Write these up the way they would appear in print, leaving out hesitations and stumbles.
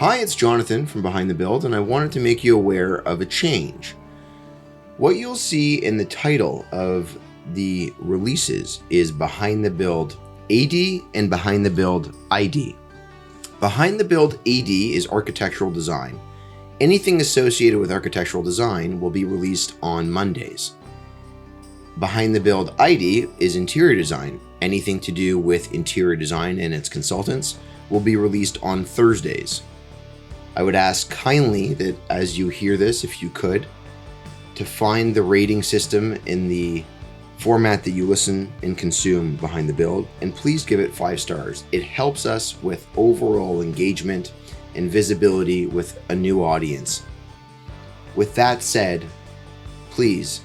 Hi, it's Jonathan from Behind the Build, and I wanted to make you aware of a change. What you'll see in the title of the releases is Behind the Build AD and Behind the Build ID. Behind the Build AD is architectural design. Anything associated with architectural design will be released on Mondays. Behind the Build ID is interior design. Anything to do with interior design and its consultants will be released on Thursdays. I would ask kindly that as you hear this, if you could, to find the rating system in the format that you listen and consume Behind the Build, and please give it 5 stars. It helps us with overall engagement and visibility with a new audience. With that said, please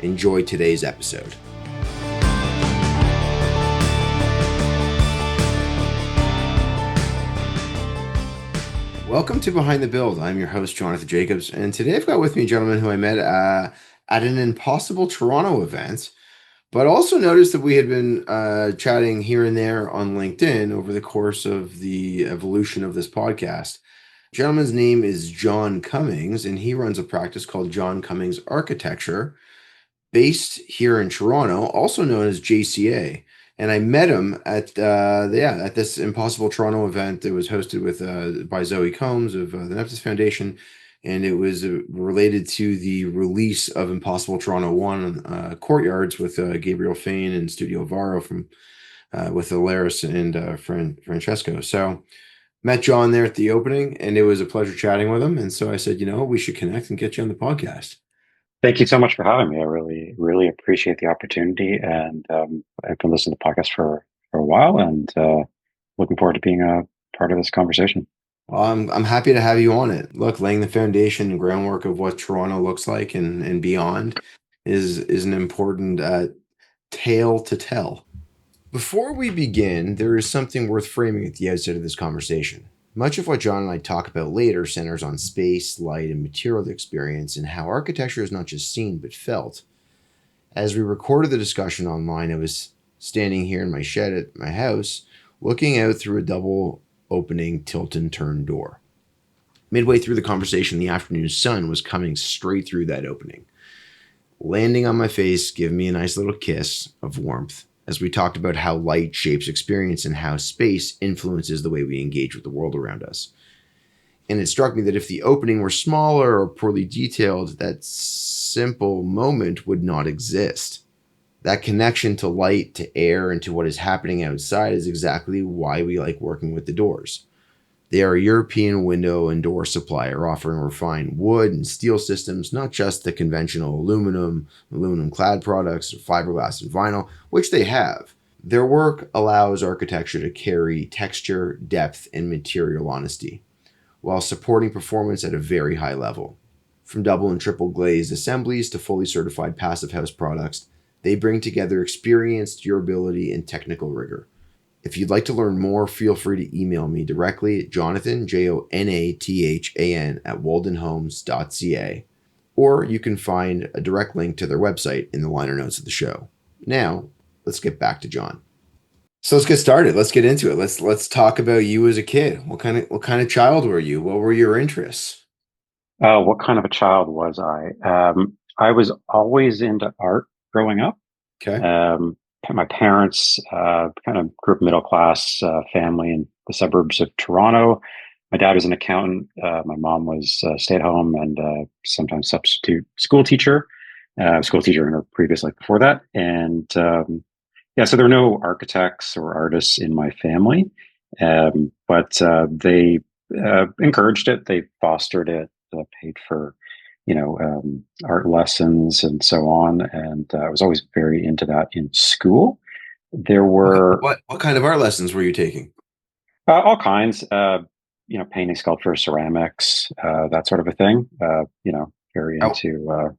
enjoy today's episode. Welcome to Behind the Build. I'm your host, Jonathan Jacobs, and today I've got with me a gentleman who I met at an Impossible Toronto event, but also noticed that we had been chatting here and there on LinkedIn over the course of the evolution of this podcast. The gentleman's name is Jon Cummings, and he runs a practice called Jon Cummings Architecture, based here in Toronto, also known as JCA. And I met him at this Impossible Toronto event that was hosted by Zoe Combs of the Nepsis Foundation, and it was related to the release of Impossible Toronto 1 Courtyards with Gabriel Fain and Studio Varo from with Alaris and Francesco. So met John there at the opening, and it was a pleasure chatting with him. And so I said, we should connect and get you on the podcast. Thank you so much for having me. I really appreciate the opportunity, and I've been listening to the podcast for a while, and looking forward to being a part of this conversation. Well, I'm happy to have you on it. Look, laying the foundation and groundwork of what Toronto looks like and beyond is an important tale to tell. Before we begin, there is something worth framing at the outset of this conversation. Much of what John and I talk about later centers on space, light, and material experience, and how architecture is not just seen but felt. As we recorded the discussion online, I was standing here in my shed at my house, looking out through a double opening tilt and turn door. Midway through the conversation, the afternoon sun was coming straight through that opening, landing on my face, giving me a nice little kiss of warmth, as we talked about how light shapes experience and how space influences the way we engage with the world around us. And it struck me that if the opening were smaller or poorly detailed, that simple moment would not exist. That connection to light, to air, and to what is happening outside is exactly why we like working with the doors. They are a European window and door supplier offering refined wood and steel systems, not just the conventional aluminum clad products, fiberglass and vinyl, which they have. Their work allows architecture to carry texture, depth, and material honesty, while supporting performance at a very high level. From double and triple glazed assemblies to fully certified passive house products, they bring together experience, durability, and technical rigor. If you'd like to learn more, feel free to email me directly at Jonathan, Jonathan, at waldenhomes.ca, or you can find a direct link to their website in the liner notes of the show. Now, let's get back to John. So let's get started. Let's get into it. Let's talk about you as a kid. What kind of child were you? What were your interests? What kind of a child was I? I was always into art growing up. Okay. My parents kind of grew up middle class family in the suburbs of Toronto. My dad was an accountant. My mom was stay at home and sometimes substitute school teacher in her previous life before that. And so there were no architects or artists in my family, but they encouraged it. They fostered it, paid for art lessons and so on. And I was always very into that in school. There were... What kind of art lessons were you taking? All kinds, painting, sculpture, ceramics, that sort of a thing. Very into,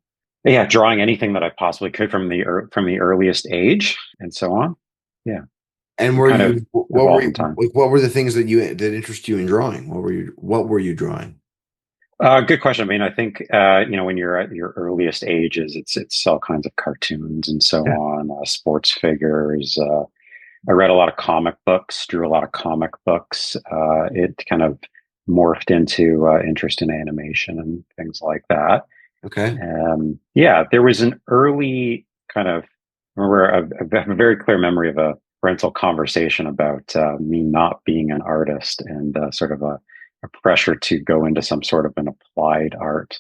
drawing anything that I possibly could from the earliest age and so on. Yeah. And what were the things that interest you in drawing? What were you drawing? Good question. I mean, I think, when you're at your earliest ages, it's all kinds of cartoons and so on, sports figures. I read a lot of comic books, drew a lot of comic books. It kind of morphed into interest in animation and things like that. Okay. Yeah, there was an early kind of, I remember I have a very clear memory of a parental conversation about me not being an artist and sort of a pressure to go into some sort of an applied art.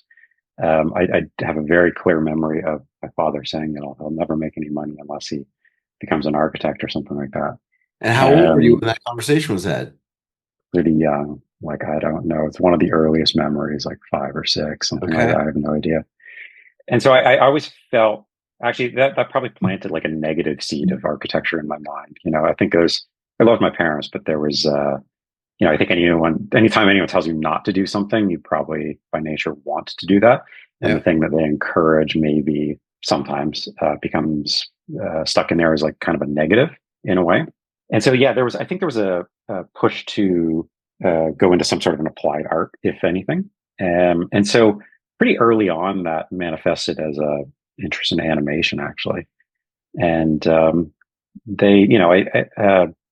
I have a very clear memory of my father saying, he'll never make any money unless he becomes an architect or something like that. And how old were you Um, when that conversation was had? Pretty young, like I don't know. It's one of the earliest memories, like 5 or 6, something like Okay. that. I have no idea. And so I always felt actually that probably planted like a negative seed of architecture in my mind. I think I love my parents, but there was I think anytime anyone tells you not to do something, you probably by nature want to do that. And the Yeah. thing that they encourage maybe sometimes becomes stuck in there as like kind of a negative in a way. And so, yeah, I think there was a push to go into some sort of an applied art, if anything. And so pretty early on that manifested as a interest in animation, actually. And I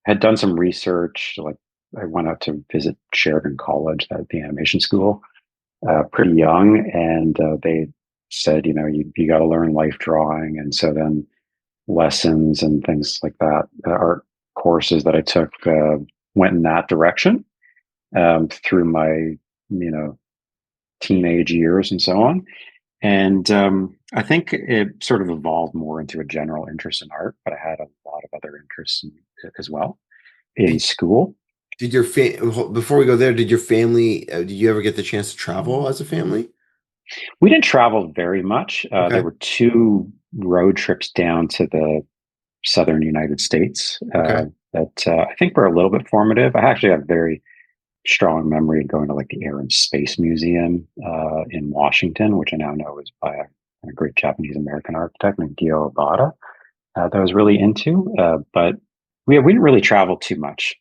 had done some research, like I went out to visit Sheridan College, the animation school, pretty young, and they said, you got to learn life drawing, and so then lessons and things like that, art courses that I took went in that direction through my, teenage years and so on. And I think it sort of evolved more into a general interest in art, but I had a lot of other interests as well in Did, school. did your before we go there, did your family, did you ever get the chance to travel as a family? We didn't travel very much. There Okay. were 2 road trips down to the southern United States Okay. that I think were a little bit formative. I actually have very strong memory of going to like the Air and Space Museum in Washington, which I now know is by a great Japanese American architect named Gyo Obata. That I was really into. But we didn't really travel too much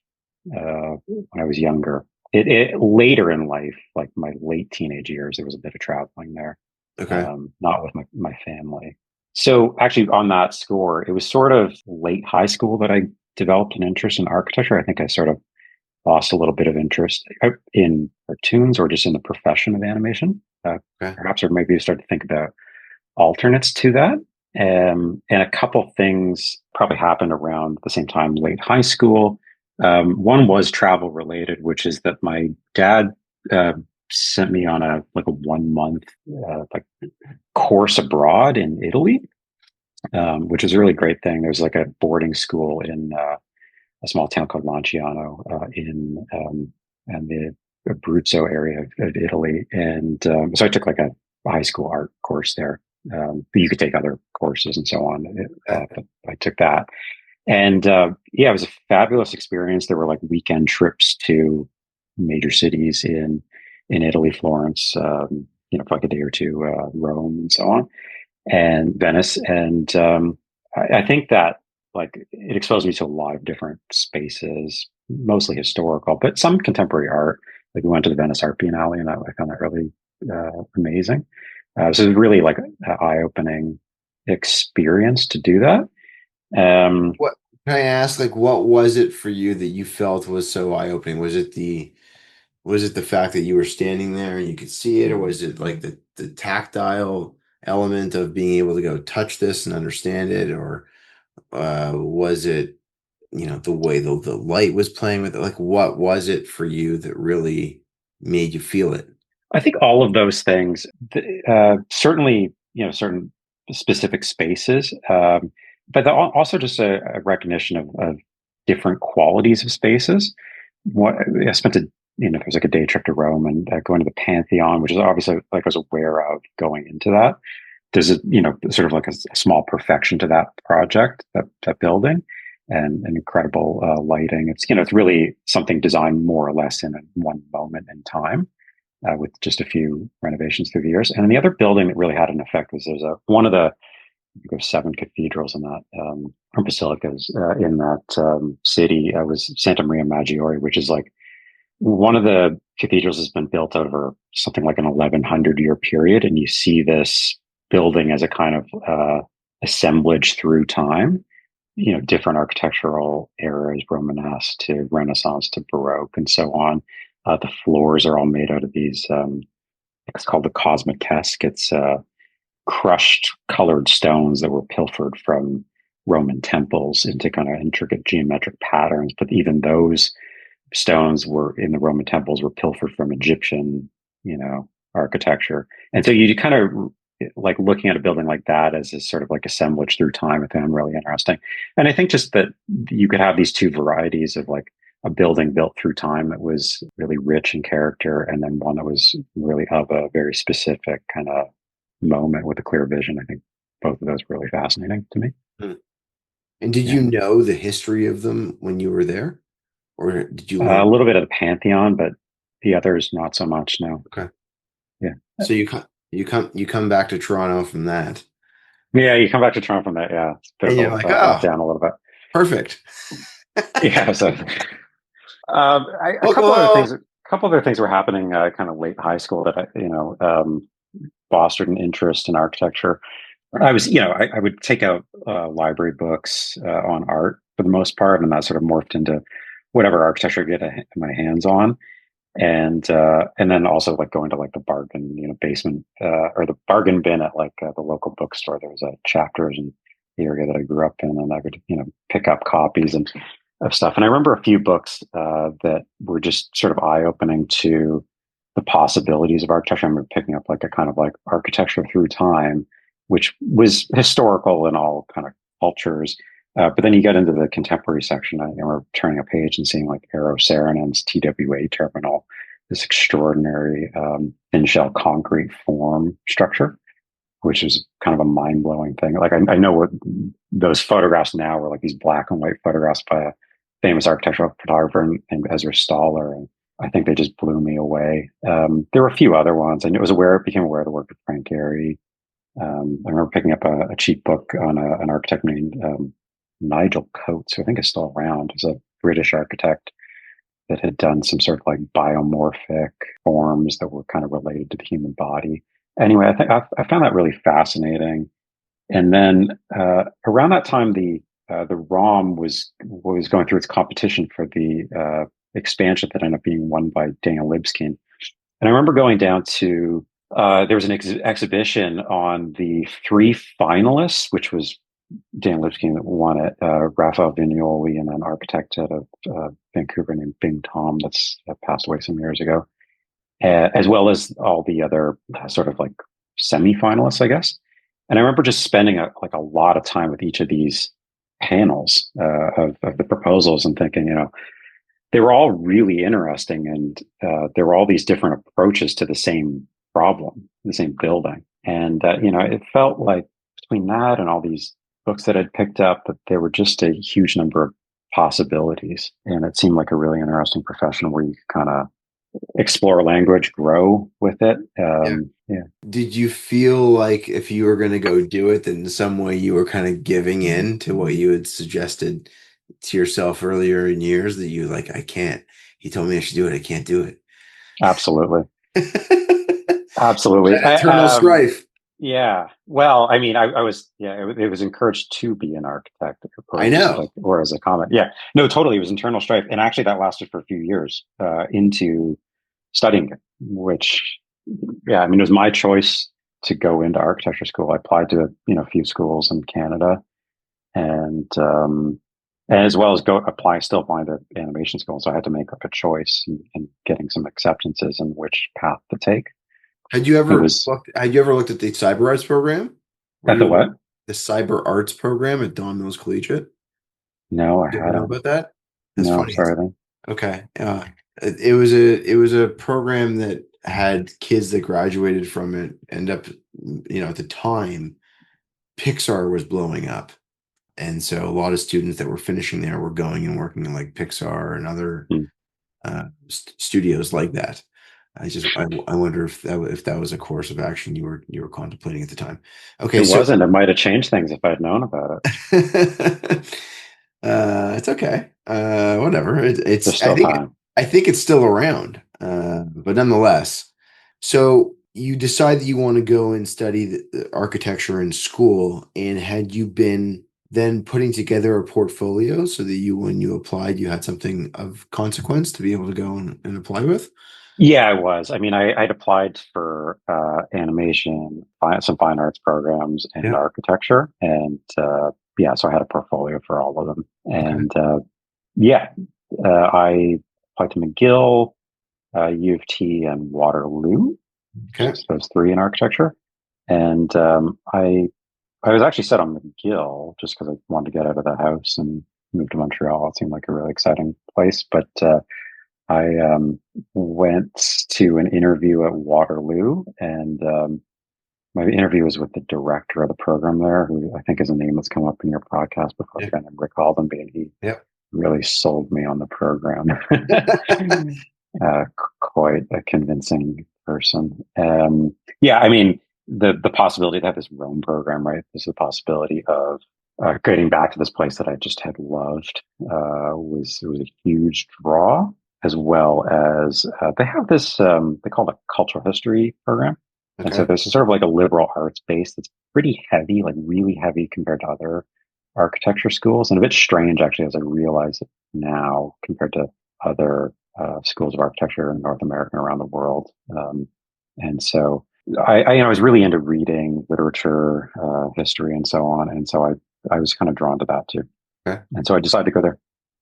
when I was younger. It later in life, like my late teenage years, there was a bit of traveling there, Okay. not with my family. So actually, on that score, it was sort of late high school that I developed an interest in architecture. I think I sort of lost a little bit of interest in cartoons or just in the profession of animation, Okay. perhaps, or maybe I started to think about alternates to that. And a couple things probably happened around the same time, late high school. One was travel related, which is that my dad uh, sent me on a 1 month like course abroad in Italy, which is a really great thing. There's like a boarding school in a small town called Lanciano in and the Abruzzo area of Italy, and so I took like a high school art course there. But you could take other courses and so on. But I took that, and yeah, it was a fabulous experience. There were like weekend trips to major cities in Italy, Florence, for like a day or two, Rome, and so on, and Venice. And I think that like it exposed me to a lot of different spaces, mostly historical, but some contemporary art. Like we went to the Venice Art Biennale, and I found that really amazing. So it was really like an eye-opening experience to do that. Um, What can I ask, like, what was it for you that you felt was so eye-opening? Was it the fact that you were standing there and you could see it, or was it like the tactile element of being able to go touch this and understand it, or was it, the way the light was playing with it? Like, what was it for you that really made you feel it? I think all of those things, certainly, certain specific spaces, but also just a recognition of different qualities of spaces. What I spent it was like a day trip to Rome and going to the Pantheon, which is obviously like I was aware of going into that. There's sort of like a small perfection to that project, that building, and an incredible lighting. It's really something designed more or less in one moment in time with just a few renovations through the years. And then the other building that really had an effect was one of the I think there's 7 cathedrals in that or basilicas in that city. Was Santa Maria Maggiore, which is like one of the cathedrals has been built over something like an 1100-year period, and you see this building as a kind of assemblage through time. Different architectural eras, Romanesque to Renaissance to Baroque, and so on. The floors are all made out of these. It's called the cosmetesk. It's crushed colored stones that were pilfered from Roman temples into kind of intricate geometric patterns. But even those stones were in the Roman temples were pilfered from Egyptian, architecture. And so you kind of like looking at a building like that as a sort of like assemblage through time. I found really interesting. And I think just that you could have these two varieties of like a building built through time that was really rich in character, and then one that was really of a very specific kind of moment with a clear vision. I think both of those were really fascinating to me. Hmm. And did Yeah. you know the history of them when you were there, or did you learn? A little bit of the Pantheon, but the others not so much. No. Okay. Yeah. So you come back to Toronto from that, Yeah, you come back to Toronto from that. Yeah, it's a bit and of you're a like, oh, letdown a little bit. perfect. Yeah, so a Welcome couple other home. things. A couple other things were happening kind of late high school that fostered an interest in architecture. I would take out library books on art for the most part, and that sort of morphed into whatever architecture I could get my hands on. And then also like going to like the bargain basement or the bargain bin at like the local bookstore. There was a chapters in the area that I grew up in, and I would pick up copies and of stuff. And I remember a few books that were just sort of eye opening to the possibilities of architecture. I remember picking up like a kind of like architecture through time, which was historical in all kind of cultures. But then you get into the contemporary section. I remember turning a page and seeing like Eero Saarinen's TWA terminal, this extraordinary thin shell concrete form structure, which is kind of a mind blowing thing. Like I know what those photographs now were like, these black and white photographs by a famous architectural photographer named Ezra Stoller, and I think they just blew me away. There were a few other ones. I became aware of the work of Frank Gehry. I remember picking up a cheap book on an architect named Nigel Coates, who I think is still around. He's a British architect that had done some sort of like biomorphic forms that were kind of related to the human body. Anyway, I think I found that really fascinating. And then around that time, the ROM was going through its competition for the expansion that ended up being won by Daniel Libskin. And I remember going down to there was an exhibition on the three finalists, which was Dan Lipsky that won it, Raphael Vignoli, and an architect out of Vancouver named Bing Tom that's passed away some years ago, as well as all the other sort of like semi-finalists, I guess. And I remember just spending a lot of time with each of these panels of the proposals and thinking, they were all really interesting, and there were all these different approaches to the same problem, the same building. And it felt like between that and all these books that I'd picked up, that there were just a huge number of possibilities. And it seemed like a really interesting profession where you could kind of explore language, grow with it. Yeah. Yeah, Did you feel like if you were going to go do it, that in some way you were kind of giving in to what you had suggested to yourself earlier in years, that you like, I can't, he told me I should do it, I can't do absolutely. it. Absolutely. That eternal strife. Yeah. Well, I mean, I was, yeah, it was encouraged to be an architect I know. or as a comment. Yeah. No, totally. It was internal strife. And actually that lasted for a few years, into studying it, which, yeah, I mean, it was my choice to go into architecture school. I applied to, a few schools in Canada, and as well as still applying to animation school. So I had to make a choice and getting some acceptances in which path to take. It was Had you ever looked at the cyber arts program? Were at the you what? the cyber arts program at Don Mills Collegiate? No, I You ever know hadn't. about that? That's No, funny. sorry then. Okay. It was a program that had kids that graduated from it end up, at the time, Pixar was blowing up. And so a lot of students that were finishing there were going and working in like Pixar and other Hmm. studios like that. I wonder if that was a course of action you were contemplating at the time. Okay, It so wasn't. It might have changed things if I'd known about it. it's okay. Whatever. There's It's still time. I think it's still around. But nonetheless, so you decide that you want to go and study the architecture in school, and had you been then putting together a portfolio so that you, when you applied, you had something of consequence to be able to go and apply with? Yeah, I was. I mean, I'd applied for animation, some fine arts programs, and Yeah. architecture, and yeah, so I had a portfolio for all of them. Okay. And yeah, I applied to McGill, U of T, and Waterloo, Okay. just those three in architecture. And I was actually set on McGill just because I wanted to get out of the house and move to Montreal. It seemed like a really exciting place, but I went to an interview at Waterloo, and my interview was with the director of the program there, who I think is a name that's come up in your podcast before. Yeah. I can't recall them, but he Yeah. really sold me on the program. Quite a convincing person. Yeah, I mean, the possibility to have this Rome program, right? There's the possibility of getting back to this place that I just had loved. Was a huge draw, as well as they have this they call it a cultural history program, and so Okay. there's sort of like a liberal arts base that's pretty heavy, like really heavy compared to other architecture schools, and a bit strange actually as I realize it now compared to other schools of architecture in North America and around the world. And so I was really into reading literature, history, and so on. And so I was kind of drawn to that too. Okay. And so I decided to go there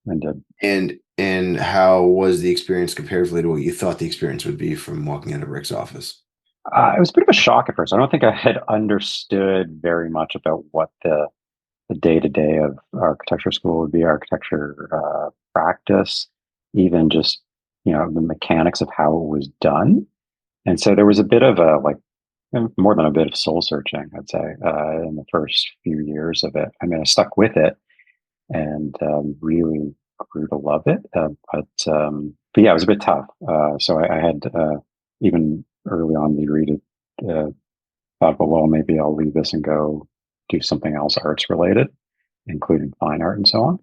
and did. And how was the experience comparatively to what you thought the experience would be from walking out of Rick's office? It was a bit of a shock at first. I don't think I had understood very much about what the day to day of architecture school would be, architecture practice, even just the mechanics of how it was done. And so there was a bit of a like more than a bit of soul searching, I'd say, in the first few years of it. I mean, I stuck with it and really grew to love it. But yeah, it was a bit tough. So I had even early on the degree to thought, well, maybe I'll leave this and go do something else arts related, including fine art and so on.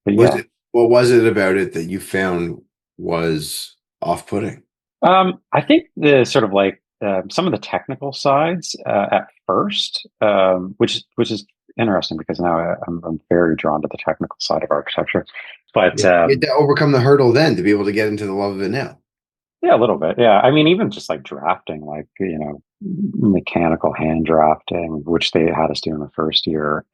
But Was yeah, it, what was it about it that you found was off-putting? I think the sort of like some of the technical sides at first, which is interesting because now I'm very drawn to the technical side of architecture. But You had to overcome the hurdle then to be able to get into the love of it now. yeah, a little bit. Yeah, I mean, even just like drafting, like mechanical hand drafting, which they had us do in the first year,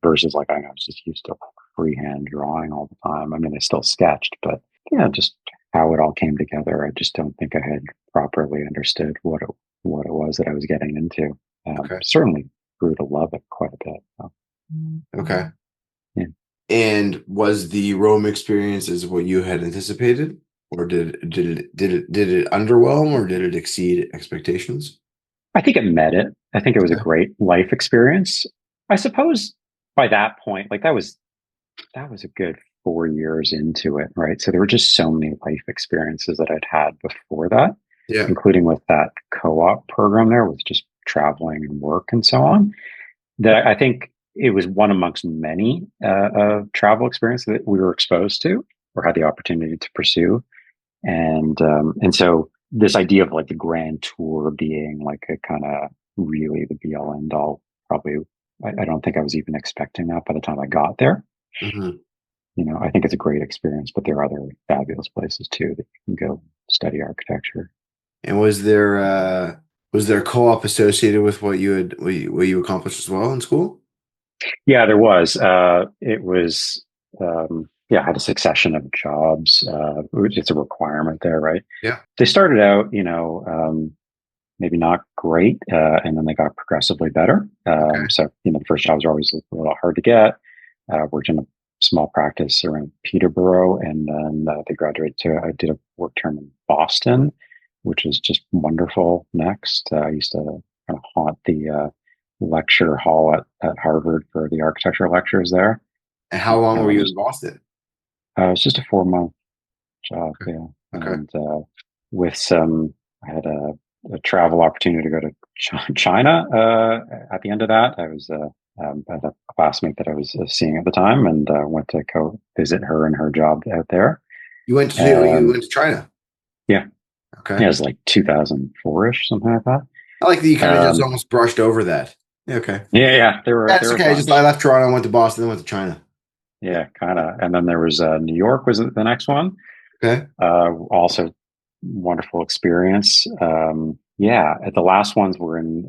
versus like I was just used to freehand drawing all the time. I mean, I still sketched, but yeah, just how it all came together. I just don't think I had properly understood what it was that I was getting into. Okay. Certainly grew to love it quite a bit. So, Okay. yeah. And was the Rome experience as what you had anticipated, or did it underwhelm, or did it exceed expectations? I think it met it. I think it was a Okay. great life experience. I suppose by that point, like that was a good 4 years into it, right? So there were just so many life experiences that I'd had before that, Yeah. including with that co-op program there with just traveling and work and so on, that I think it was one amongst many travel experiences that we were exposed to or had the opportunity to pursue. And so this idea of like the grand tour being like a kind of really the be all end all, probably, I don't think I was even expecting that by the time I got there. Hmm. I think it's a great experience, but there are other fabulous places too that you can go study architecture. And was there co-op associated with what you accomplished as well in school? Yeah, there was. It was, yeah, I had a succession of jobs. It's a requirement there, right? Yeah. They started out, maybe not great, and then they got progressively better. Okay. So, the first jobs are always a little hard to get. Worked in a small practice around Peterborough, and then they graduated to. I did a work term in Boston, which was just wonderful. Next, I used to kind of haunt the lecture hall at Harvard for the architecture lectures there. And how long were you in Just Boston? it's just a 4 month job, Okay. yeah, Okay. and with some, I had a travel opportunity to go to China. At the end of that, I was I had a classmate that I was seeing at the time, and went to go visit her and her job out there. You Um, went to China. yeah, Okay. yeah, it was like 2004ish, something like that. I like that you kind of just Um, almost brushed over that Okay. Yeah, yeah, That's there were a okay. I bunch. left Toronto, went to Boston, then went to China. Yeah, kind of. And then there was New York was the next one. Okay. Also wonderful experience. Yeah, the last ones were in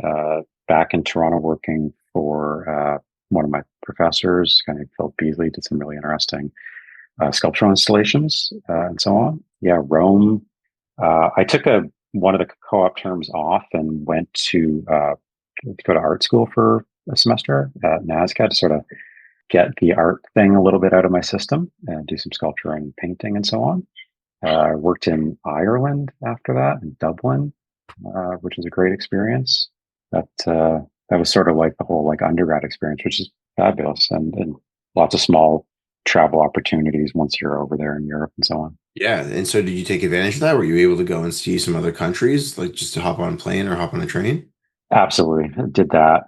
back in Toronto working for one of my professors, kind of Phil Beasley, did some really interesting sculptural installations and so on. Yeah, Rome. I took a one of the co-op terms off and went to go to art school for a semester at NASCA to sort of get the art thing a little bit out of my system and do some sculpture and painting and so on. I worked in Ireland after that, in Dublin, which was a great experience. That was sort of like the whole like undergrad experience, which is fabulous, and lots of small travel opportunities once you're over there in Europe and so on. Yeah. And so did you take advantage of that? Were you able to go and see some other countries, like just to hop on a plane or hop on a train? Absolutely, did that.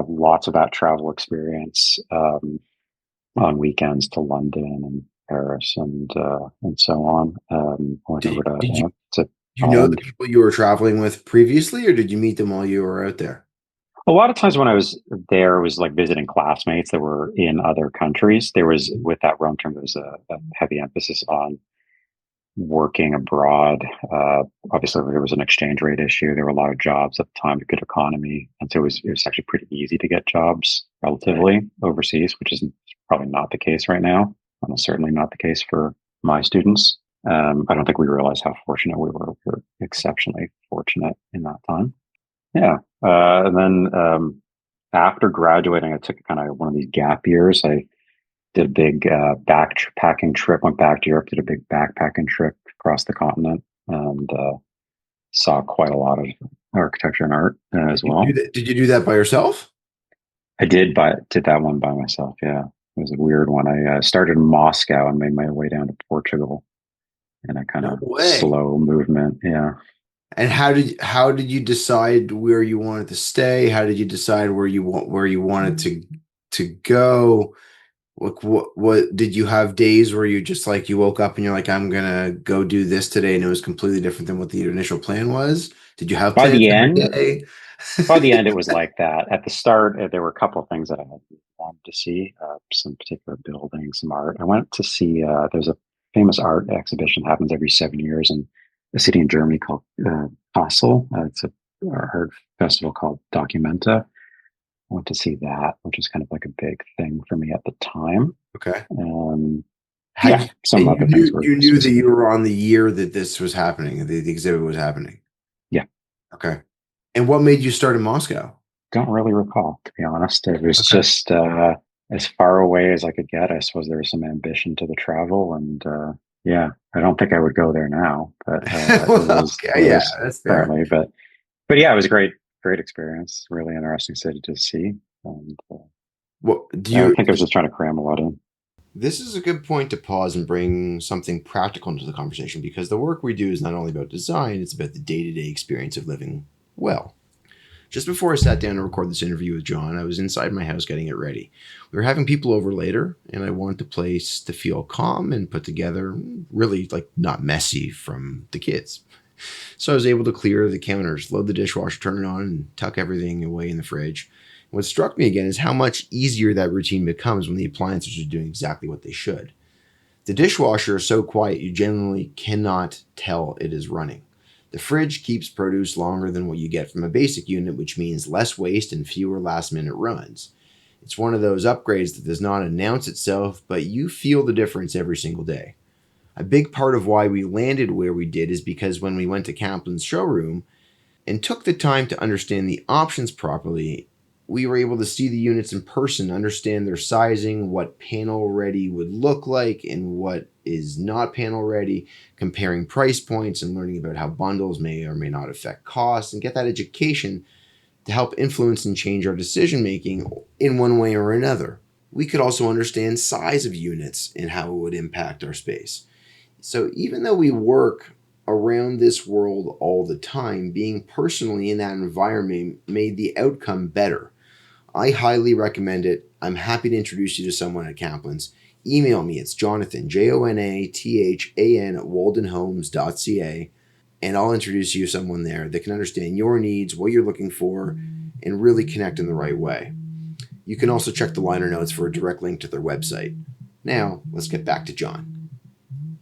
Lots of that travel experience on weekends to London and Paris and so on. Went over Did to you know the Holland. people you were traveling with previously, or did you meet them while you were out there? A lot of times when I was there, it was like visiting classmates that were in other countries. There was, with that Rome term, there was a heavy emphasis on working abroad. Obviously, there was an exchange rate issue. There were a lot of jobs at the time, a good economy. And so it was actually pretty easy to get jobs relatively overseas, which is probably not the case right now. Almost certainly not the case for my students. I don't think we realized how fortunate we were. We were exceptionally fortunate in that time. Yeah. And then after graduating, I took kind of one of these gap years. I did a big backpacking trip, went back to Europe, did a big backpacking trip across the continent, and saw quite a lot of architecture and art as well. Did you do that by yourself? Did that one by myself. Yeah. It was a weird one. I started in Moscow and made my way down to Portugal in a kind No of way. slow movement. Yeah. And how did you decide where you wanted to stay? How did you decide where you wanted to go? What did you have days where you just like you woke up and you're like, I'm gonna go do this today, and it was completely different than what the initial plan was? Did you have By plans the every end, day? by the end, it was like that. At the start, there were a couple of things that I had wanted to see, some particular buildings, some art. I went to see, there's a famous art exhibition happens every 7 years in a city in Germany called Kassel. It's a art festival called Documenta. I went to see that, which is kind of like a big thing for me at the time. Okay. Um, Had yeah, you some and other things were you knew that you specific. were on the year that this was happening, the exhibit was happening. Yeah, Okay. And what made you start in Moscow? don't really recall, to be honest. It was Okay. just as far away as I could get. I suppose there was some ambition to the travel, and yeah, I don't think I would go there now, but Well, okay, it yeah, was that's fair. apparently. But yeah, it was a great experience. Really interesting city to see, and What do I you think I was just trying to cram a lot in. This is a good point to pause and bring something practical into the conversation because the work we do is not only about design, it's about the day-to-day experience of living well. Just before I sat down to record this interview with John, I was inside my house getting it ready. We were having people over later, and I wanted the place to feel calm and put together, really like not messy from the kids. So I was able to clear the counters, load the dishwasher, turn it on, and tuck everything away in the fridge. What struck me again is how much easier that routine becomes when the appliances are doing exactly what they should. The dishwasher is so quiet you generally cannot tell it is running. The fridge keeps produce longer than what you get from a basic unit, which means less waste and fewer last minute runs. It's one of those upgrades that does not announce itself, but you feel the difference every single day. A big part of why we landed where we did is because when we went to Kaplan's showroom and took the time to understand the options properly, we were able to see the units in person, understand their sizing, what panel ready would look like, and what is not panel ready, comparing price points and learning about how bundles may or may not affect costs, and get that education to help influence and change our decision making in one way or another. We could also understand size of units and how it would impact our space. So even though we work around this world all the time, being personally in that environment made the outcome better. I highly recommend it. I'm happy to introduce you to someone at Kaplan's. Email me. It's Jonathan, JONATHAN, at waldenhomes.ca, and I'll introduce you to someone there that can understand your needs, what you're looking for, and really connect in the right way. You can also check the liner notes for a direct link to their website. Now, let's get back to John.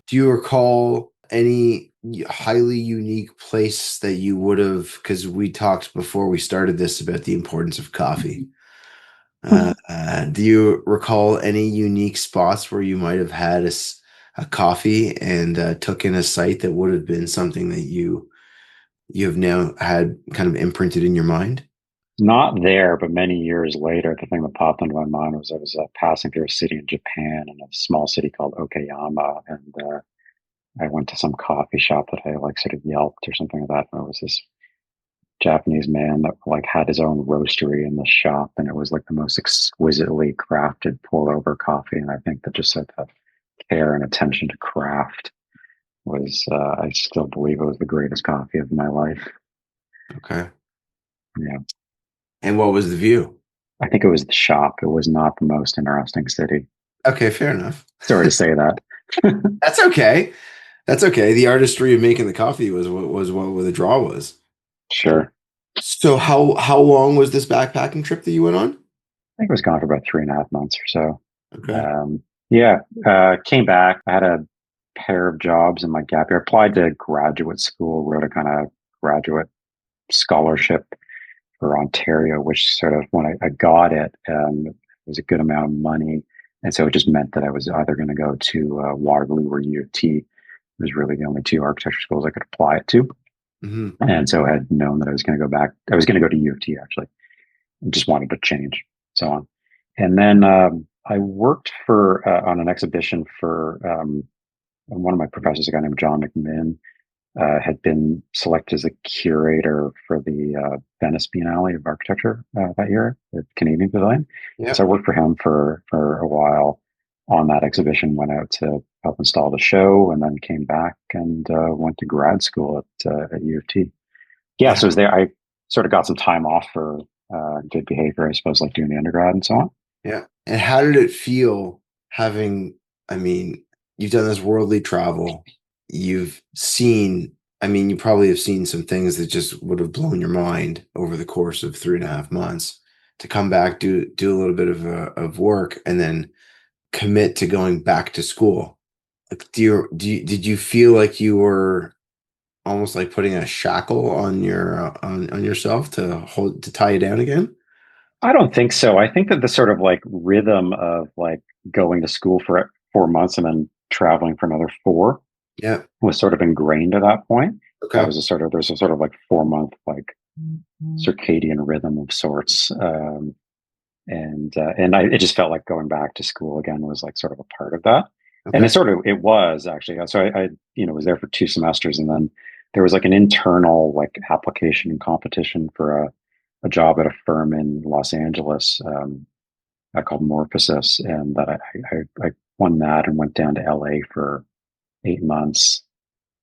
Do you recall any highly unique place that you would have, because we talked before we started this about the importance of coffee. Do you recall any unique spots where you might have had a coffee and took in a site that would have been something that you have now had kind of imprinted in your mind? Not there, but many years later, the thing that popped into my mind was I was passing through a city in Japan, in a small city called Okayama, and I went to some coffee shop that I like sort of yelped or something like that. And it was this Japanese man that like had his own roastery in the shop, and it was like the most exquisitely crafted pour over coffee. And I think that just like the care and attention to craft was, I still believe it was the greatest coffee of my life. Okay. Yeah. And what was the view? I think it was the shop. It was not the most interesting city. Okay, fair enough. Sorry to say that. That's okay. That's okay. The artistry of making the coffee was what the draw was. Sure. So how long was this backpacking trip that you went on? I think it was gone for about 3.5 months or so. Okay. Yeah, came back. I had a pair of jobs in my gap year. I applied to graduate school, wrote a kind of graduate scholarship for Ontario, which sort of, when I got it, it was a good amount of money. And so it just meant that I was either going to go to Waterloo or U of T. It was really the only two architecture schools I could apply it to. Mm-hmm. And so I had known that I was going to go back. I was going to go to U of T, actually. I just wanted to change, so on. And then I worked for on an exhibition for one of my professors, a guy named John McMinn, had been selected as a curator for the Venice Biennale of Architecture that year at Canadian Pavilion. Yeah. So I worked for him for a while on that exhibition, went out to help install the show, and then came back and went to grad school at U of T. Yeah, so I was there. I sort of got some time off for good behavior, I suppose, like doing the undergrad and so on. Yeah. And how did it feel having, I mean, you've done this worldly travel, you've seen, I mean, you probably have seen some things that just would have blown your mind over the course of 3.5 months to come back, do a little bit of work, and then commit to going back to school. Like, did you feel like you were almost like putting a shackle on on yourself to tie you down again? I don't think so. I think that the sort of like rhythm of like going to school for 4 months and then traveling for another four Yeah. was sort of ingrained at that point. That Okay. was there's a sort of like 4 month like circadian rhythm of sorts. It just felt like going back to school again was like sort of a part of that. And Okay. it was actually, so I was there for 2 semesters, and then there was like an internal like application competition for a job at a firm in Los Angeles, called Morphosis. And that I won that and went down to LA for 8 months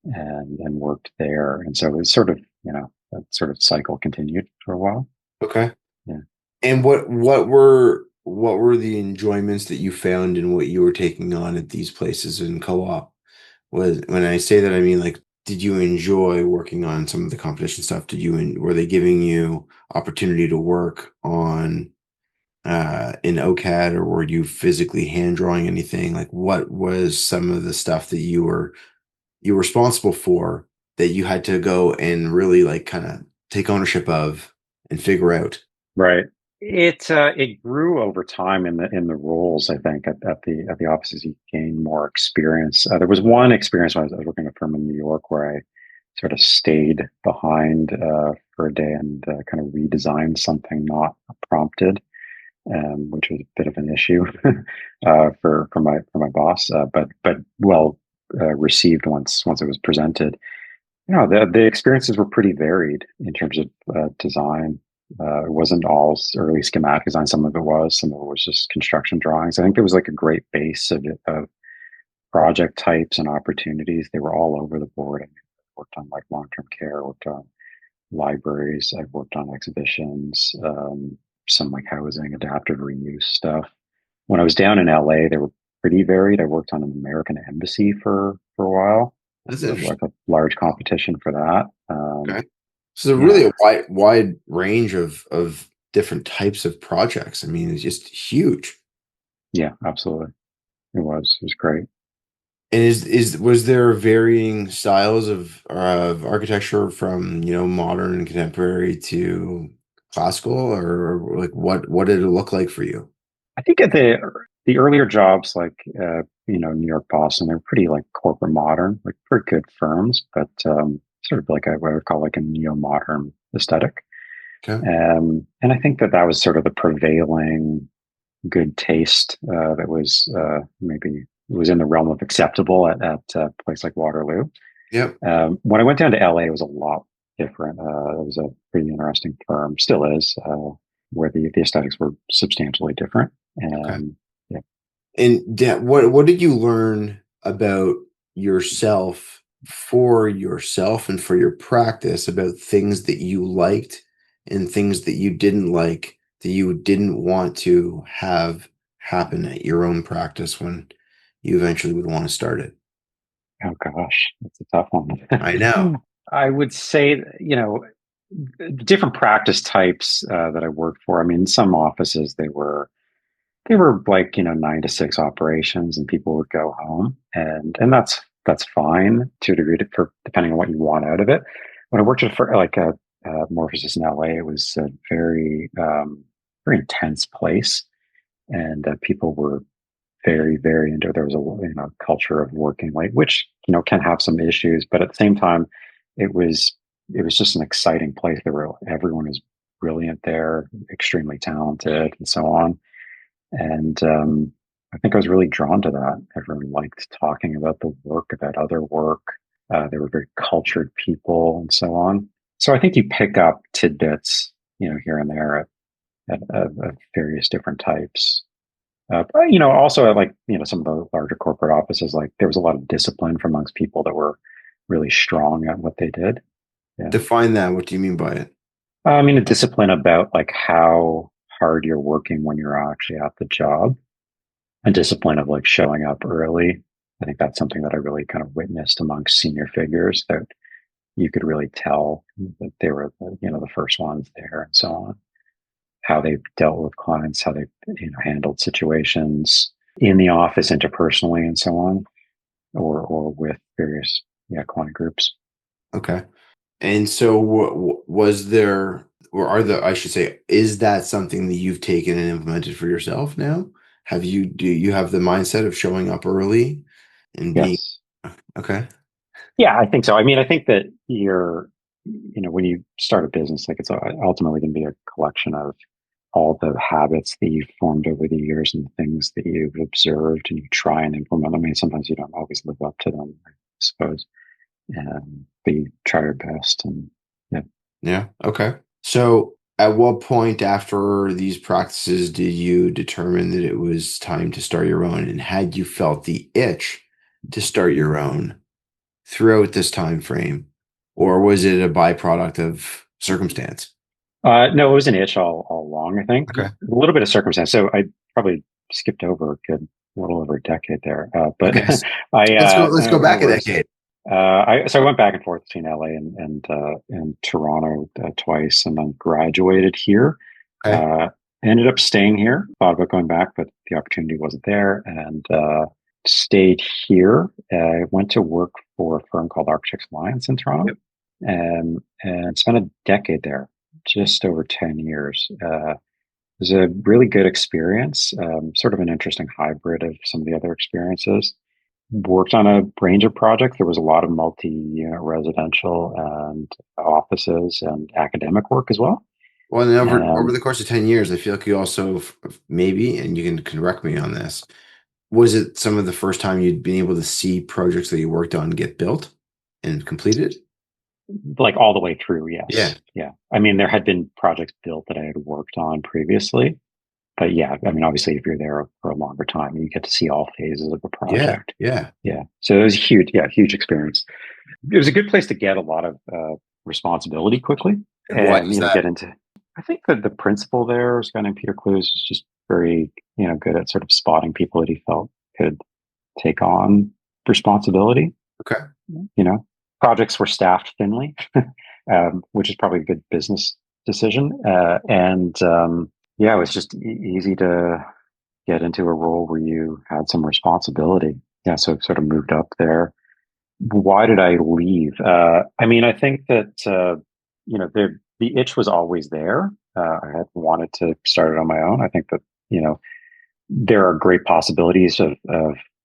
and worked there. And so it was sort of, that sort of cycle continued for a while. Okay. Yeah. And what were the enjoyments that you found in what you were taking on at these places in co-op? Was when I say that, I mean, like, did you enjoy working on some of the competition stuff? Were they giving you opportunity to work on in OCAD, or were you physically hand drawing anything? Like, what was some of the stuff that you were responsible for that you had to go and really like kind of take ownership of and figure out? Right. It grew over time in the roles. I think at the offices you gain more experience. There was one experience when I was working at a firm in New York where I sort of stayed behind for a day and kind of redesigned something not prompted, which was a bit of an issue for my boss, but well received once it was presented. The experiences were pretty varied in terms of design. It wasn't all early schematic design. Some of it was, some of it was just construction drawings. I think there was like a great base of project types and opportunities. They were all over the board. I mean, I worked on like long-term care, worked on libraries, I've worked on exhibitions, some like housing, adaptive reuse stuff. When I was down in LA, they were pretty varied. I worked on an American embassy for a while. That's Like interesting. a large competition for that. Okay. So there's really Yeah, a wide range of different types of projects. I mean, it's just huge. yeah, absolutely. It was great. And is was there varying styles of architecture from, modern and contemporary to classical, or like what did it look like for you? I think at the earlier jobs, like New York, Boston, they're pretty like corporate modern, like pretty good firms, but sort of like what I would call like a neo modern aesthetic. Okay. And I think that that was sort of the prevailing good taste that was maybe was in the realm of acceptable at a place like Waterloo. Yep. When I went down to LA, it was a lot different. It was a pretty interesting firm, still is, where the aesthetics were substantially different. Okay. Yeah, And what did you learn about yourself and for your practice, about things that you liked and things that you didn't like, that you didn't want to have happen at your own practice when you eventually would want to start it? oh gosh, that's a tough I know. one. I would say, different practice types that I worked for. I mean, some offices they were like 9 to 6 operations, and people would go home, and that's fine to a degree for depending on what you want out of it. When I worked at for like a Morphosis in LA, it was a very intense place, and people were very into it. There was a culture of working late, which can have some issues, but at the same time, it was it was just an exciting place. Everyone was brilliant there, extremely talented, and so on. And I think I was really drawn to that. Everyone liked talking about the work, about other work. They were very cultured people, and so on. So I think you pick up tidbits, here and there at various different types. But also at like some of the larger corporate offices, like there was a lot of discipline from amongst people that were really strong at what they did. Yeah, Define that. What do you mean by it? I mean a discipline about like how hard you're working when you're actually at the job, a discipline of like showing up early. I think that's something that I really kind of witnessed amongst senior figures, that you could really tell that they were the first ones there, and so on. How they dealt with clients, how they handled situations in the office interpersonally, and so on, or with various client groups. Okay. And so, was there, or I should say, is that something that you've taken and implemented for yourself now? Do you have the mindset of showing up early and being Yes. okay? Yeah, I think so. I mean, I think that when you start a business, like it's ultimately going to be a collection of all the habits that you've formed over the years and the things that you've observed, and you try and implement them. I mean, sometimes you don't always live up to them, I suppose, but you try your best. And yeah, Yeah. Okay. So, at what point after these practices did you determine that it was time to start your own? And had you felt the itch to start your own throughout this time frame, or was it a byproduct of circumstance? no, it was an itch all along. I think Okay. a little bit of circumstance. So I probably skipped over a little over a decade there. But Okay. Let's go. I Let's go when I back a was decade. so I went back and forth between LA and Toronto twice, and then graduated here. Okay. Uh, Ended up staying here. Thought about going back, but the opportunity wasn't there, and stayed here. I went to work for a firm called Architects Alliance in Toronto, Yep. and spent a decade there, just over 10 years. It was a really good experience, sort of an interesting hybrid of some of the other experiences. Worked on a range of projects. There was a lot of multi-unit residential and offices and academic work as well. Well, and over Um, the course of 10 years, I feel like you also maybe, and you can correct me on this, was it some of the first time you'd been able to see projects that you worked on get built and completed? like all the way through, Yeah. yes. Yeah. I mean, there had been projects built that I had worked on previously, but yeah, I mean, obviously, if you're there for a longer time, you get to see all phases of a Yeah. project. Yeah. Yeah. So it was huge. Yeah. Huge experience. It was a good place to get a lot of responsibility quickly, And why and is that? get into. I think that the principal there, was a guy named Peter Clues, was just very good at sort of spotting people that he felt could take on responsibility. Okay. You know, Projects were staffed thinly, which is probably a good business decision. Yeah, it was just easy to get into a role where you had some responsibility. Yeah, so I sort of moved up there. Why did I leave? I mean, I think that the itch was always there. I had wanted to start it on my own. I think that you know there are great possibilities of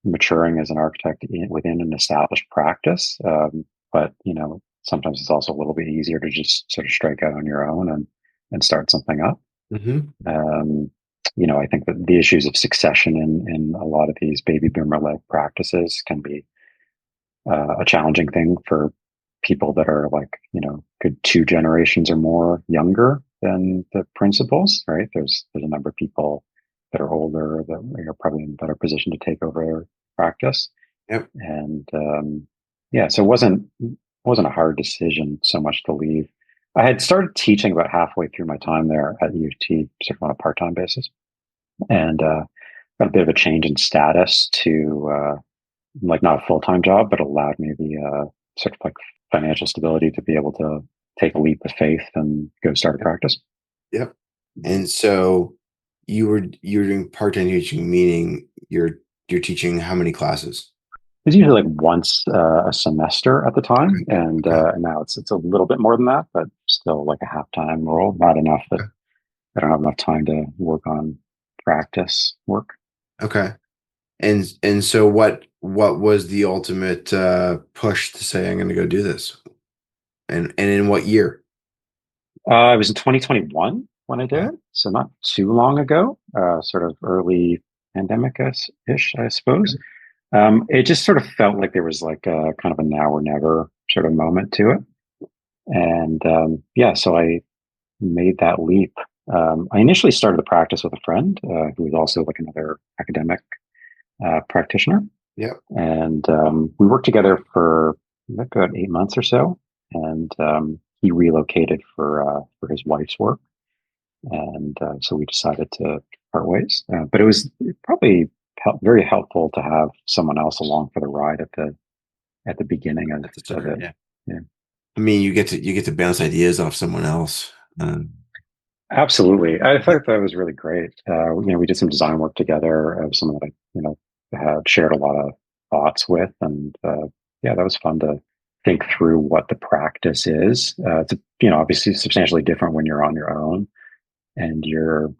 maturing as an architect within an established practice. But sometimes it's also a little bit easier to just sort of strike out on your own and start something up. Hmm. Um, I think that the issues of succession in a lot of these baby boomer led practices can be a challenging thing for people that are like, good two generations or more younger than the principals, right? There's a number of people that are older that are probably in a better position to take over practice. Yep. And yeah, so it wasn't a hard decision so much to leave. I had started teaching about halfway through my time there at UT, sort of on a part-time basis, and got a bit of a change in status to like not a full-time job, but allowed me the sort of like financial stability to be able to take a leap of faith and go start a practice. Yep. And so you're doing part-time teaching, meaning you're teaching how many classes? It was usually like once a semester at the time, Okay. and Okay. now it's a little bit more than that, but still like a half-time role. Not enough that I don't have enough time to work on practice work. Okay. And so what was the ultimate push to say I'm going to go do this? And in what year? It was in 2021 when I did Okay. it, so not too long ago. Sort of early pandemic ish, I suppose. It just sort of felt like there was like a kind of a now or never sort of moment to it. And yeah, so I made that leap. I initially started the practice with a friend who was also like another academic practitioner. Yep. And we worked together for about 8 months or so. And he relocated for his wife's work. And so we decided to part ways. But it was probably very helpful to have someone else along for the ride at the beginning of, At the of start, it. yeah. Yeah, I mean, you get to bounce ideas off someone else. absolutely. I Yeah. thought that was really great. We did some design work together of someone that I, had shared a lot of thoughts with, and yeah, that was fun to think through what the practice is. It's obviously substantially different when you're on your own and you're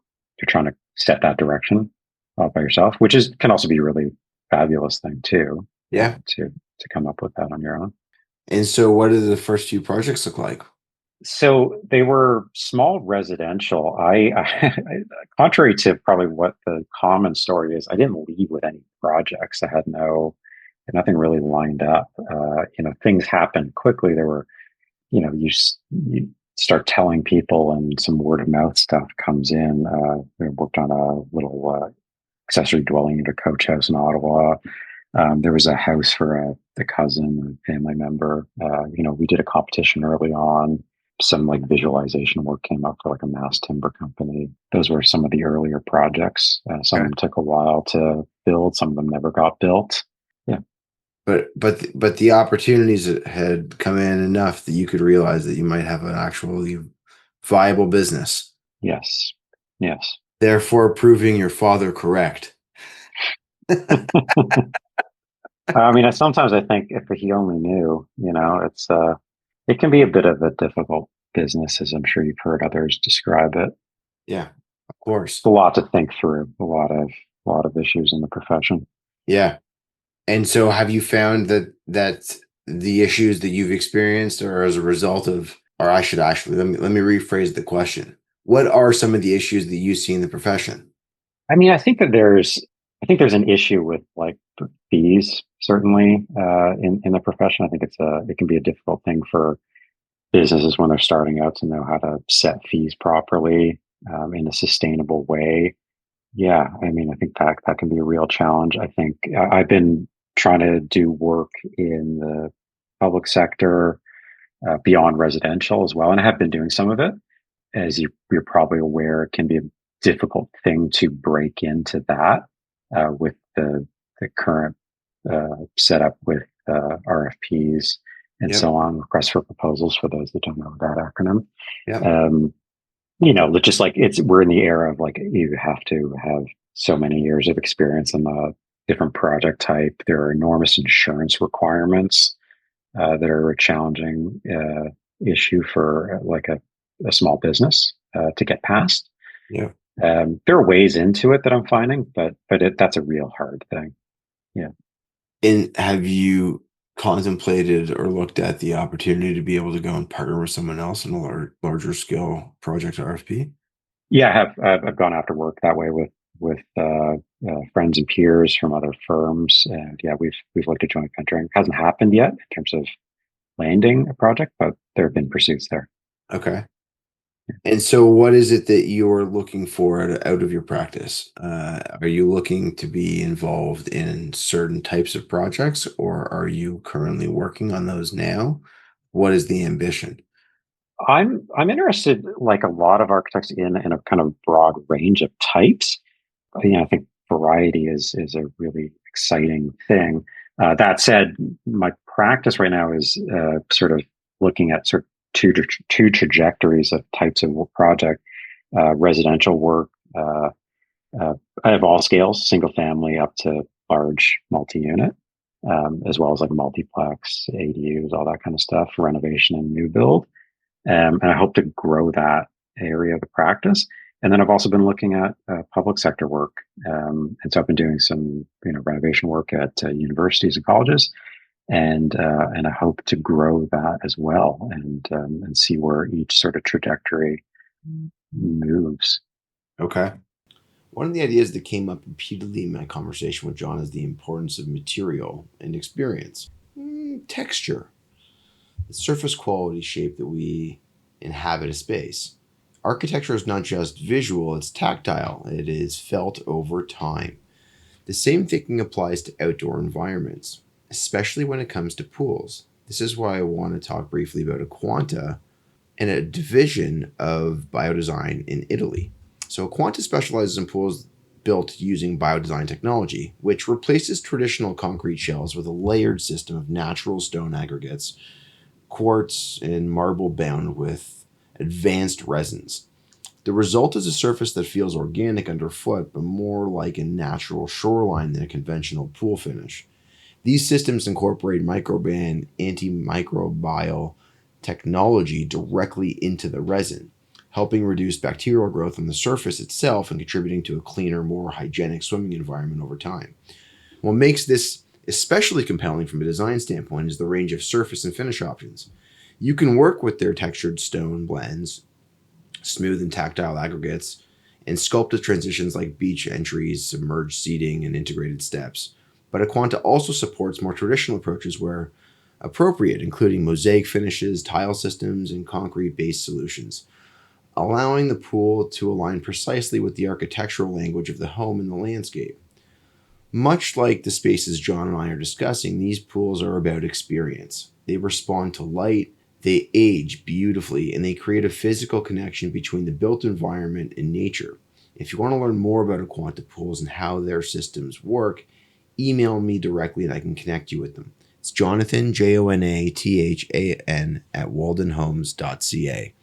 trying to set that direction all by yourself, which is can also be a really fabulous thing too, Yeah. to come up with that on your own. And so what did the first few projects look like? So they were small residential. Contrary to probably what the common story is, I didn't leave with any projects. I had nothing really lined up. Things happened quickly. There were, you start telling people, and some word of mouth stuff comes in. We worked on a little accessory dwelling unit coach house in Ottawa. There was a house for a cousin, a family member. We did a competition early on. Some like visualization work came up for like a mass timber company. Those were some of the earlier projects. Some of Okay. them took a while to build. Some of them never got built. Yeah. But the opportunities had come in enough that you could realize that you might have an actually viable business, Yes. Yes. therefore proving your father correct. I mean, sometimes I think if he only knew, it can be a bit of a difficult business, as I'm sure you've heard others describe it. Yeah, of course. A lot to think through, a lot of issues in the profession. Yeah. And so have you found that the issues that you've experienced are as a result of, or I should actually let me rephrase the question. What are some of the issues that you see in the profession? I mean, I think there's an issue with like fees, certainly in the profession. I think it can be a difficult thing for businesses when they're starting out to know how to set fees properly in a sustainable way. Yeah, I mean, I think that can be a real challenge. I think I've been trying to do work in the public sector beyond residential as well, and I have been doing some of it. As you're probably aware, it can be a difficult thing to break into that with the current setup with RFPs and Yep. so on. Request for proposals for those that don't know that acronym. Yep. Um, just like we're in the era of like you have to have so many years of experience in the different project type. There are enormous insurance requirements that are a challenging issue for like a small business to get past. Yep. There are ways into it that I'm finding, but that's a real hard thing. Yeah. And have you contemplated or looked at the opportunity to be able to go and partner with someone else in a larger scale project RFP? Yeah, I've gone after work that way with friends and peers from other firms, and yeah, we've looked at joint venturing. It hasn't happened yet in terms of landing a project, but there have been pursuits there. Okay. And so, what is it that you're looking for out of your practice? Are you looking to be involved in certain types of projects, or are you currently working on those now? What is the ambition? I'm interested, like a lot of architects, in a kind of broad range of types. I think variety is a really exciting thing. That said, my practice right now is sort of looking at sort of two trajectories of types of project: residential work. Uh, I have all scales, single family up to large multi-unit, as well as like multiplex, ADUs, all that kind of stuff, renovation and new build. And I hope to grow that area of the practice. And then I've also been looking at public sector work, and so I've been doing some renovation work at universities and colleges, and I hope to grow that as well, and see where each sort of trajectory moves. Okay. One of the ideas that came up repeatedly in my conversation with John is the importance of material and experience. Texture, the surface quality shape that we inhabit a space. Architecture is not just visual, it's tactile, it is felt over time. The same thinking applies to outdoor environments, especially when it comes to pools. This is why I want to talk briefly about a Quanta and a division of biodesign in Italy. So, Quanta specializes in pools built using biodesign technology, which replaces traditional concrete shells with a layered system of natural stone aggregates, quartz, and marble bound with advanced resins. The result is a surface that feels organic underfoot, but more like a natural shoreline than a conventional pool finish. These systems incorporate microban antimicrobial technology directly into the resin, helping reduce bacterial growth on the surface itself and contributing to a cleaner, more hygienic swimming environment over time. What makes this especially compelling from a design standpoint is the range of surface and finish options. You can work with their textured stone blends, smooth and tactile aggregates, and sculpted transitions like beach entries, submerged seating, and integrated steps. But Aquanta also supports more traditional approaches where appropriate, including mosaic finishes, tile systems, and concrete based solutions, allowing the pool to align precisely with the architectural language of the home and the landscape. Much like the spaces John and I are discussing, these pools are about experience. They respond to light, they age beautifully, and they create a physical connection between the built environment and nature. If you want to learn more about Aquanta pools and how their systems work, email me directly and I can connect you with them. It's Jonathan, Jonathan, at waldenhomes.ca.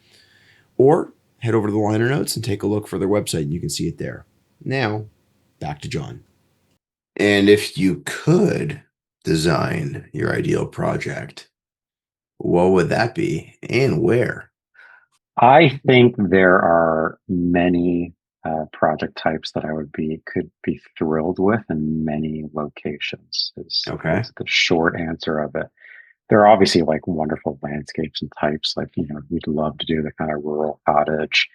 Or head over to the liner notes and take a look for their website and you can see it there. Now, back to John. And if you could design your ideal project, what would that be and where? I think there are many project types that could be thrilled with in many locations. Okay. Is the short answer of it. There are obviously like wonderful landscapes and types, like we'd love to do the kind of rural cottage,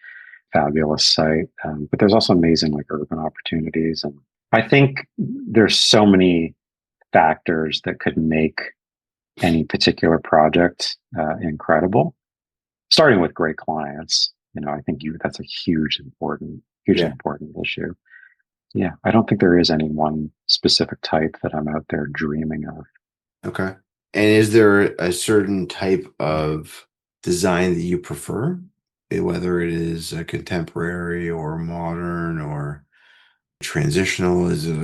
fabulous site, but there's also amazing like urban opportunities, and I think there's so many factors that could make any particular project incredible, starting with great clients. I think that's a hugely Yeah. important issue. Yeah, I don't think there is any one specific type that I'm out there dreaming of. Okay. And is there a certain type of design that you prefer, whether it is a contemporary or modern or transitional? Is it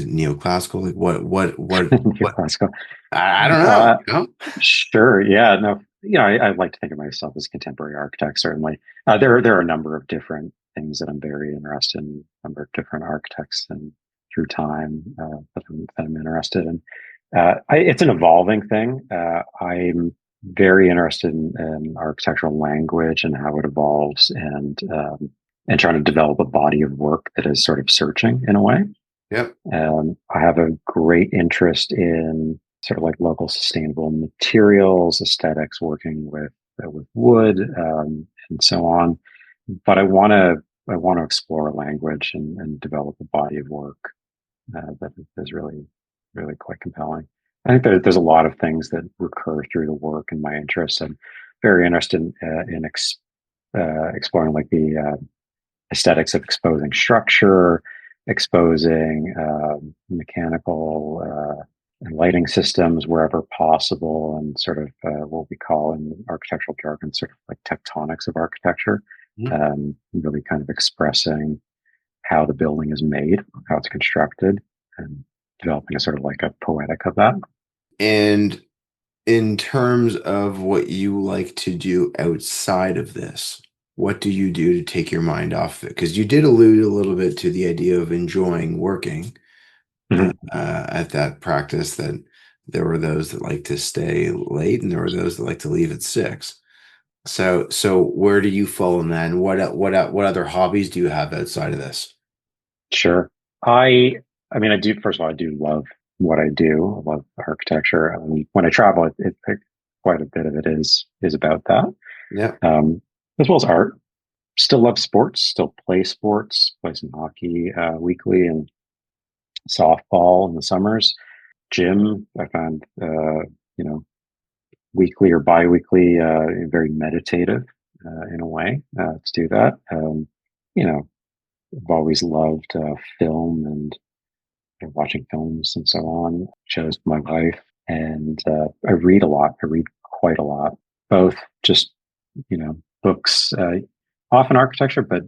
neoclassical? Like what? Classical. I don't know. Uh, You know? Sure. Yeah. No. I'd like to think of myself as a contemporary architect. Certainly, there are a number of different things that I'm very interested in. A number of different architects and through time that I'm interested in. It's an evolving thing. I'm very interested in architectural language and how it evolves, and trying to develop a body of work that is sort of searching in a way. Yep. I have a great interest in sort of like local sustainable materials, aesthetics, working with wood, and so on. But I want to explore language and develop a body of work that is really really quite compelling. I think there's a lot of things that recur through the work and my interests. I'm very interested in exploring like the aesthetics of exposing structure, exposing mechanical and lighting systems wherever possible, and sort of what we call in architectural jargon, sort of like tectonics of architecture, Mhm. really kind of expressing how the building is made, how it's constructed, and developing a sort of like a poetic of that. And in terms of what you like to do outside of this, what do you do to take your mind off it? Because you did allude a little bit to the idea of enjoying working Mhm. at that practice, that there were those that like to stay late and there were those that like to leave at 6. So where do you fall in that? And what other hobbies do you have outside of this? Sure. I mean, I do. First of all, I do love what I do. I love architecture. I mean, when I travel, quite a bit of it is about that, Yeah. um, as well as art. Still love sports. Still play sports. Play some hockey weekly and softball in the summers. Gym. I find you know weekly or biweekly very meditative in a way to do that. You know, I've always loved film and watching films and so on. Shows with my wife, and I read a lot. I read quite a lot, both just books, often architecture, but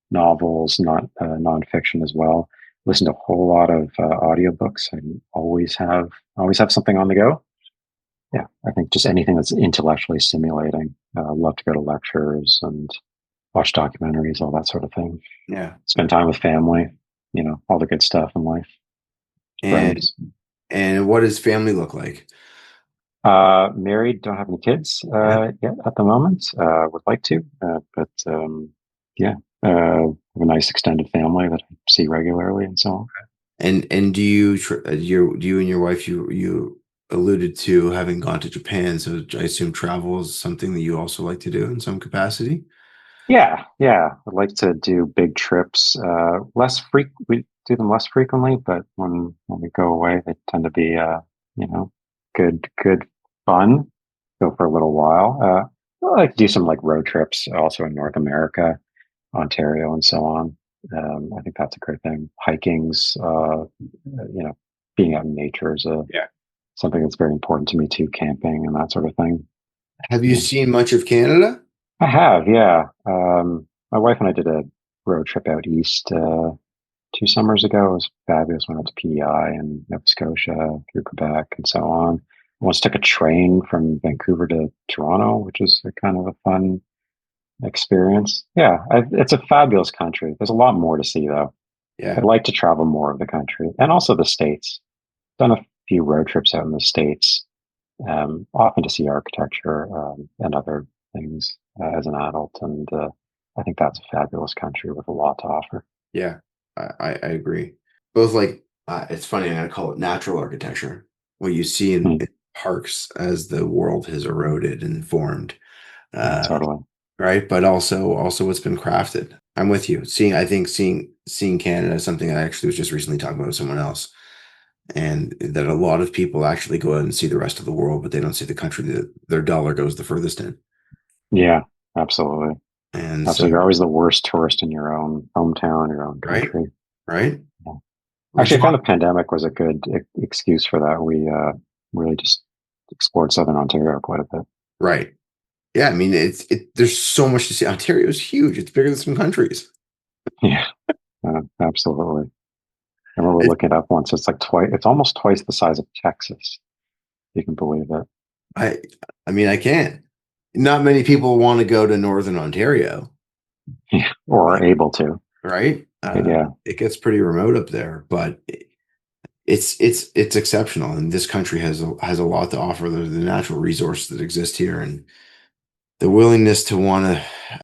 novels, not nonfiction as well. Listen to a whole lot of audiobooks. I always have something on the go. Yeah, I think just anything that's intellectually stimulating. Love to go to lectures and watch documentaries, all that sort of thing. Yeah. Spend time with family, all the good stuff in life, And friends. and what does family look like? Married, don't have any kids Yeah. yet at the moment. Would like to, but yeah, have a nice extended family that I see regularly and so on. And do you you and your wife, you alluded to having gone to Japan, so I assume travel is something that you also like to do in some capacity? Yeah, yeah. I'd like to do big trips. We do them less frequently, but when we go away, they tend to be you know, good fun. Go for a little while. I like to do some like road trips also in North America, Ontario and so on. I think that's a great thing. Hiking's being out in nature is a Yeah. something that's very important to me too, camping and that sort of thing. Have you Yeah. seen much of Canada? I have, yeah. My wife and I did a road trip out east 2 summers ago. It was fabulous. Went out to PEI and Nova Scotia, through Quebec, and so on. Once took a train from Vancouver to Toronto, which was a kind of a fun experience. Yeah, it's a fabulous country. There's a lot more to see, though. Yeah. I'd like to travel more of the country and also the states. Done a few road trips out in the states, often to see architecture and other things as an adult. And I think that's a fabulous country with a lot to offer. Yeah. I agree. Both like it's funny, I call it natural architecture, what you see Mm, in parks as the world has eroded and formed. yeah, Uh, totally. right? But also what's been crafted. I'm with you. I think seeing Canada is something I actually was just recently talking about with someone else, and that a lot of people actually go out and see the rest of the world, but they don't see the country that their dollar goes the furthest in. Yeah, absolutely. And Absolutely. so, You're always the worst tourist in your own hometown, your own right, country. right. Yeah. Well, Actually, I John, found the pandemic was a good excuse for that. We really just explored Southern Ontario quite a bit. right. Yeah, I mean, there's so much to see. Ontario is huge. It's bigger than some countries. Yeah. Absolutely. I remember It, looking it up once. It's like twice. It's almost twice the size of Texas. You can believe it. I I mean, I can't. Not many people want to go to Northern Ontario, Yeah, or are able to. right? Yeah. It gets pretty remote up there, but it's exceptional, and this country has a lot to offer. The natural resources that exist here, and the willingness to want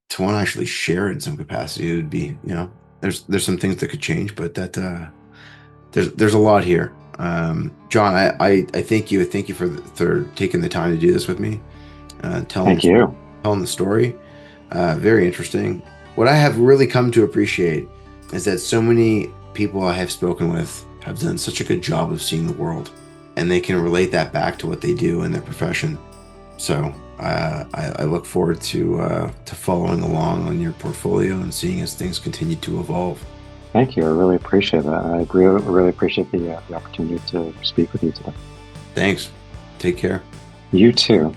to actually share it in some capacity. It would be, there's some things that could change, but that there's a lot here. John, I thank you for taking the time to do this with me, Thank you. telling the story. Very interesting. What I have really come to appreciate is that so many people I have spoken with have done such a good job of seeing the world, and they can relate that back to what they do in their profession. So I look forward to following along on your portfolio and seeing as things continue to evolve. Thank you. I really appreciate that. I really appreciate the opportunity to speak with you today. Thanks. Take care. You too.